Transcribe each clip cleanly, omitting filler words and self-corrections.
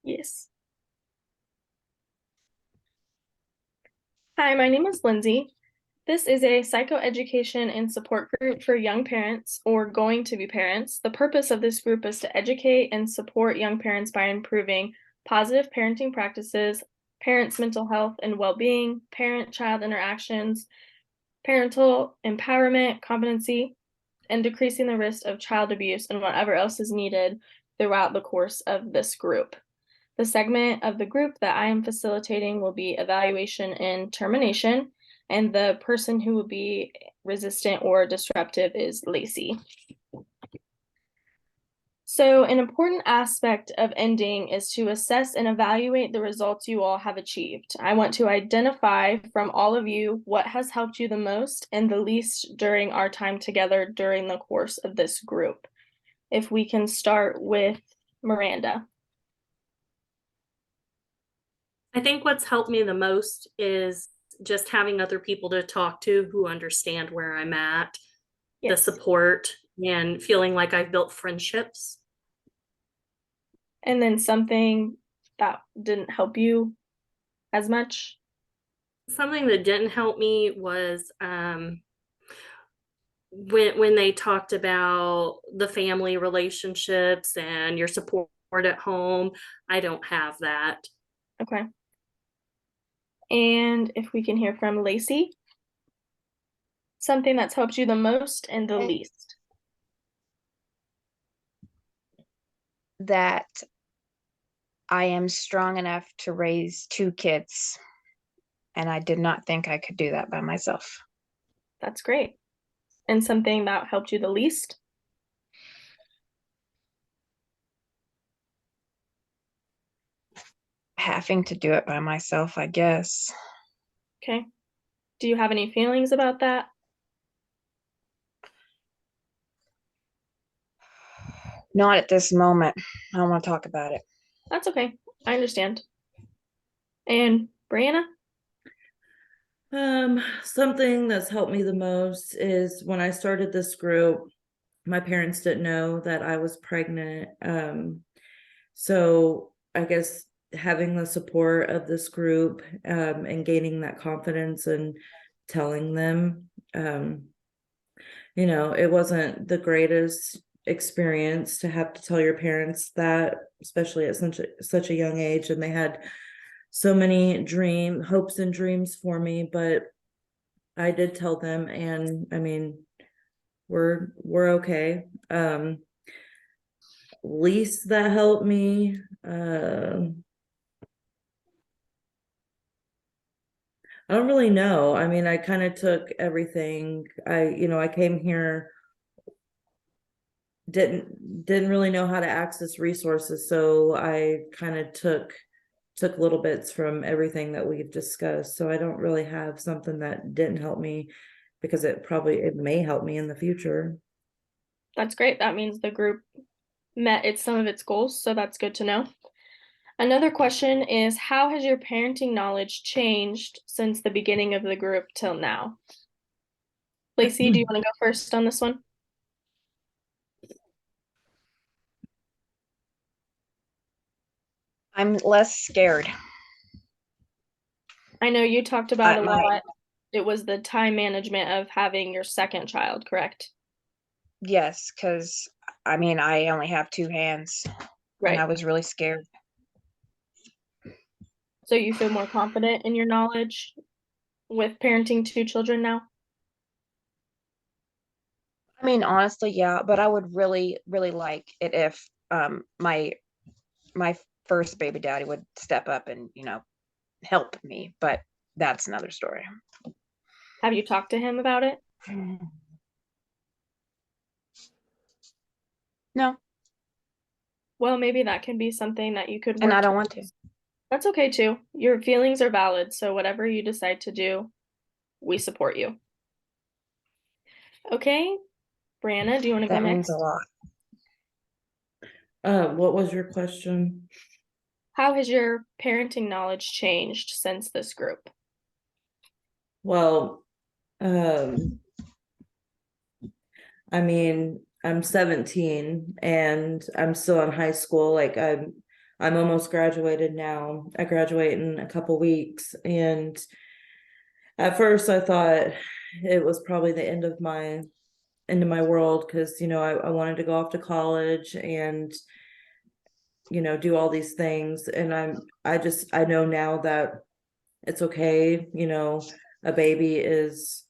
Yes. Hi, my name is Lindsay. This is a psychoeducation and support group for young parents or going to be parents. The purpose of this group is to educate and support young parents by improving positive parenting practices, parents' mental health and well-being, parent-child interactions, parental empowerment, competency, and decreasing the risk of child abuse and whatever else is needed throughout the course of this group. The segment of the group that I am facilitating will be evaluation and termination, and the person who will be resistant or disruptive is Lacey. So, an important aspect of ending is to assess and evaluate the results you all have achieved. I want to identify from all of you what has helped you the most and the least during our time together during the course of this group. If we can start with Miranda. I think what's helped me the most is just having other people to talk to who understand where I'm at, the Yes. support, and feeling like I've built friendships. And then something that didn't help you as much? Something that didn't help me was when they talked about the family relationships and your support at home. I don't have that. Okay. And if we can hear from Lacey, something that's helped you the most and the least. That I am strong enough to raise two kids, and I did not think I could do that by myself. That's great. And something that helped you the least? Having to do it by myself, I guess. Okay. Do you have any feelings about that? Not at this moment. I don't want to talk about it. That's okay. I understand. And Brianna? Something that's helped me the most is when I started this group, my parents didn't know that I was pregnant. So I guess having the support of this group, and gaining that confidence and telling them, it wasn't the greatest experience to have to tell your parents that, especially at such a young age, and they had so many hopes and dreams for me, but I did tell them, and I mean, we're okay. Least that helped me. I don't really know. I mean, I kind of took everything. I came here, didn't really know how to access resources, so I kind of took little bits from everything that we've discussed. So I don't really have something that didn't help me, because it may help me in the future. That's great. That means the group met some of its goals, so that's good to know. Another question is, how has your parenting knowledge changed since the beginning of the group till now? Lacey, do you want to go first on this one? I'm less scared. I know you talked about a lot. It was the time management of having your second child, correct? Yes, because I mean, I only have two hands, and I Right. was really scared. So you feel more confident in your knowledge with parenting two children now? I mean, honestly, yeah, but I would really, really like it if my first baby daddy would step up and help me, but that's another story. Have you talked to him about it? No, Well, maybe that can be something that you could and work I don't want to. towards. That's okay too. Your feelings are valid, so whatever you decide to do, we support you. Okay, Brianna, do you want to go That means a next? lot. What was your question? How has your parenting knowledge changed since this group? Well, I mean, I'm 17 and I'm still in high school. Like, I'm almost graduated now. I graduate in a couple weeks, and at first I thought it was probably the end of my world, because I wanted to go off to college and do all these things. And I know now that it's okay. A baby is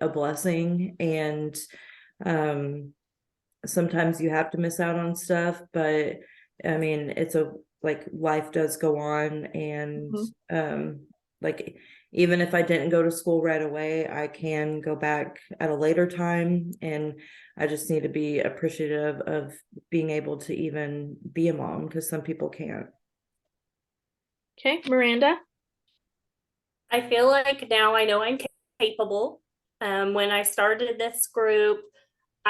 a blessing, and um sometimes you have to miss out on stuff, but I mean, it's like life does go on. And like, even if I didn't go to school right away, I can go back at a later time, and I just need to be appreciative of being able to even be a mom, because some people can't. Okay, Miranda. I feel like now I know I'm capable. When I started this group,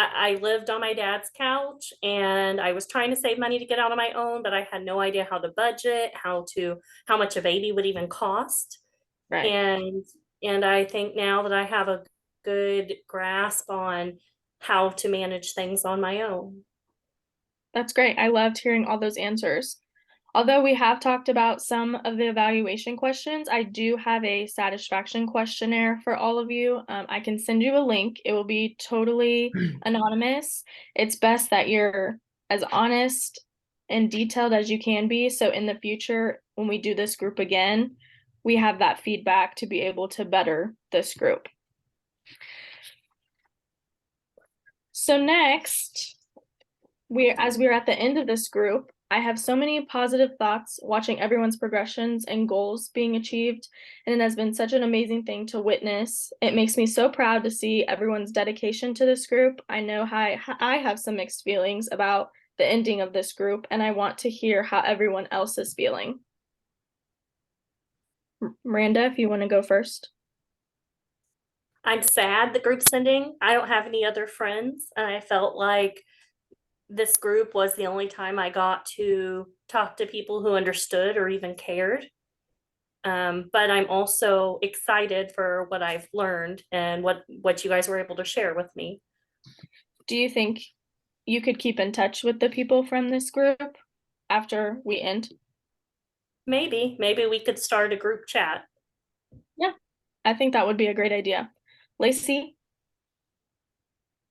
I lived on my dad's couch and I was trying to save money to get out on my own, but I had no idea how to budget, how much a baby would even cost. Right. And I think now that I have a good grasp on how to manage things on my own. That's great. I loved hearing all those answers. Although we have talked about some of the evaluation questions, I do have a satisfaction questionnaire for all of you. I can send you a link. It will be totally anonymous. It's best that you're as honest and detailed as you can be. So in the future, when we do this group again, we have that feedback to be able to better this group. So next, as we're at the end of this group, I have so many positive thoughts watching everyone's progressions and goals being achieved, and it has been such an amazing thing to witness. It makes me so proud to see everyone's dedication to this group. I know I have some mixed feelings about the ending of this group, and I want to hear how everyone else is feeling. Miranda, if you want to go first. I'm sad the group's ending. I don't have any other friends, and I felt like this group was the only time I got to talk to people who understood or even cared. But I'm also excited for what I've learned and what you guys were able to share with me. Do you think you could keep in touch with the people from this group after we end? Maybe we could start a group chat. Yeah, I think that would be a great idea. Lacey?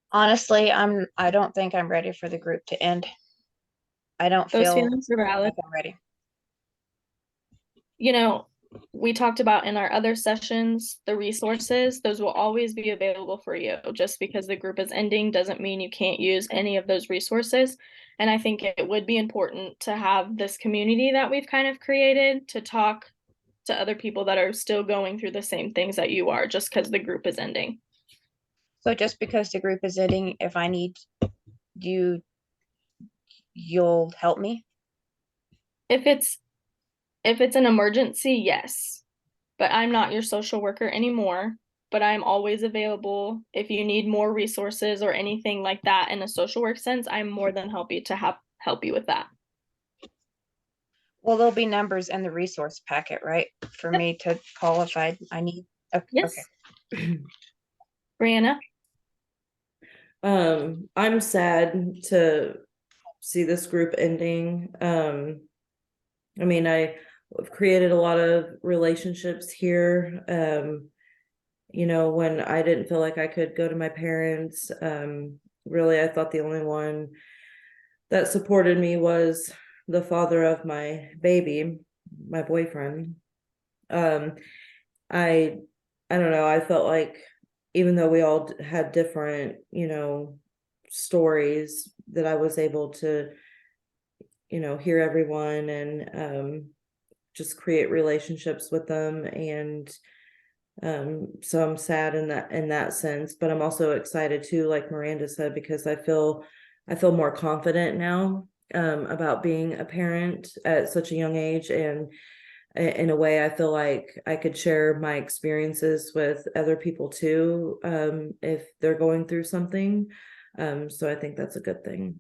Honestly, I don't think I'm ready for the group to end. I don't Those feel feelings are valid. like I'm ready. We talked about in our other sessions, the resources, those will always be available for you. Just because the group is ending doesn't mean you can't use any of those resources. And I think it would be important to have this community that we've kind of created to talk to other people that are still going through the same things that you are, just because the group is ending. So just because the group is ending, if I need you, you'll help me? If it's an emergency, yes. But I'm not your social worker anymore. But I'm always available if you need more resources or anything like that in a social work sense. I'm more than happy to help you with that. Well, there'll be numbers in the resource packet, right? For Yep. me to call if I need. Okay. Yes. Okay. Brianna? I'm sad to see this group ending. I mean, I've created a lot of relationships here. When I didn't feel like I could go to my parents, really, I thought the only one that supported me was the father of my baby, my boyfriend. Um, I, I don't know. I felt like, even though we all had different, stories, that I was able to, hear everyone, and just create relationships with them. And so I'm sad in that sense, but I'm also excited too, like Miranda said, because I feel more confident now about being a parent at such a young age. And in a way, I feel like I could share my experiences with other people too, if they're going through something. So I think that's a good thing.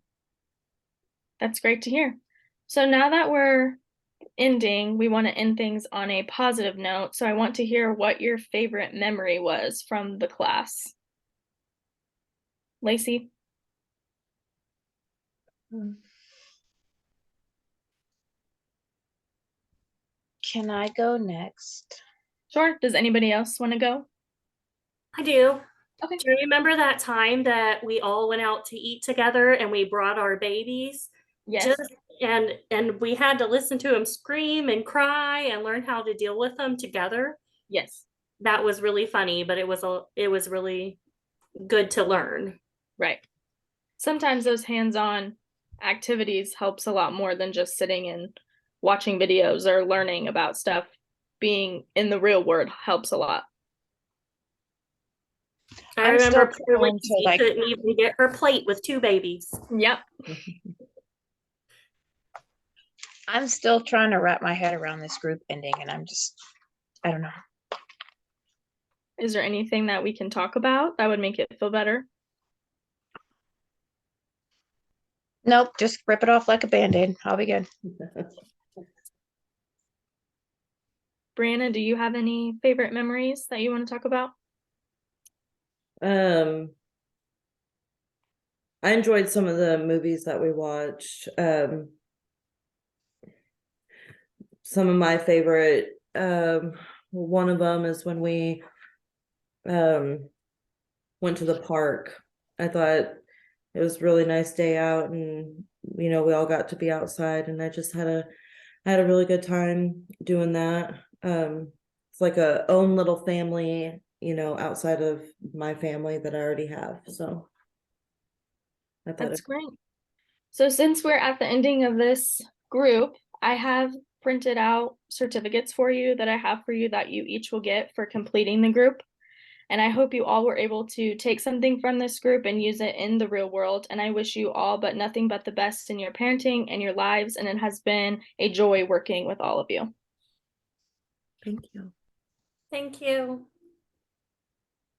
That's great to hear. So now that we're ending, we want to end things on a positive note. So I want to hear what your favorite memory was from the class. Lacey? can I go next? Sure. Does anybody else want to go? I do. Okay. Do you remember that time that we all went out to eat together and we brought our babies? Yes. Just and we had to listen to them scream and cry and learn how to deal with them together. Yes. That was really funny, but it was really good to learn. Right. Sometimes those hands-on activities helps a lot more than just sitting and watching videos or learning about stuff. Being in the real world helps a lot. I I'm still remember poor trying to, Lindsay like- couldn't even get her plate with 2 babies. Yep. I'm still trying to wrap my head around this group ending, and I don't know. Is there anything that we can talk about that would make it feel better? Nope, just rip it off like a Band-Aid. I'll be good. Brianna, do you have any favorite memories that you want to talk about? I enjoyed some of the movies that we watched. Some of my favorite, one of them is when we went to the park. I thought it was a really nice day out, and we all got to be outside, and I just had a really good time doing that. It's like a own little family, outside of my family that I already have. So I thought That's great. So since we're at the ending of this group, I have printed out certificates for you that I have for you that you each will get for completing the group. And I hope you all were able to take something from this group and use it in the real world. And I wish you all but nothing but the best in your parenting and your lives. And it has been a joy working with all of you. Thank you. Thank you.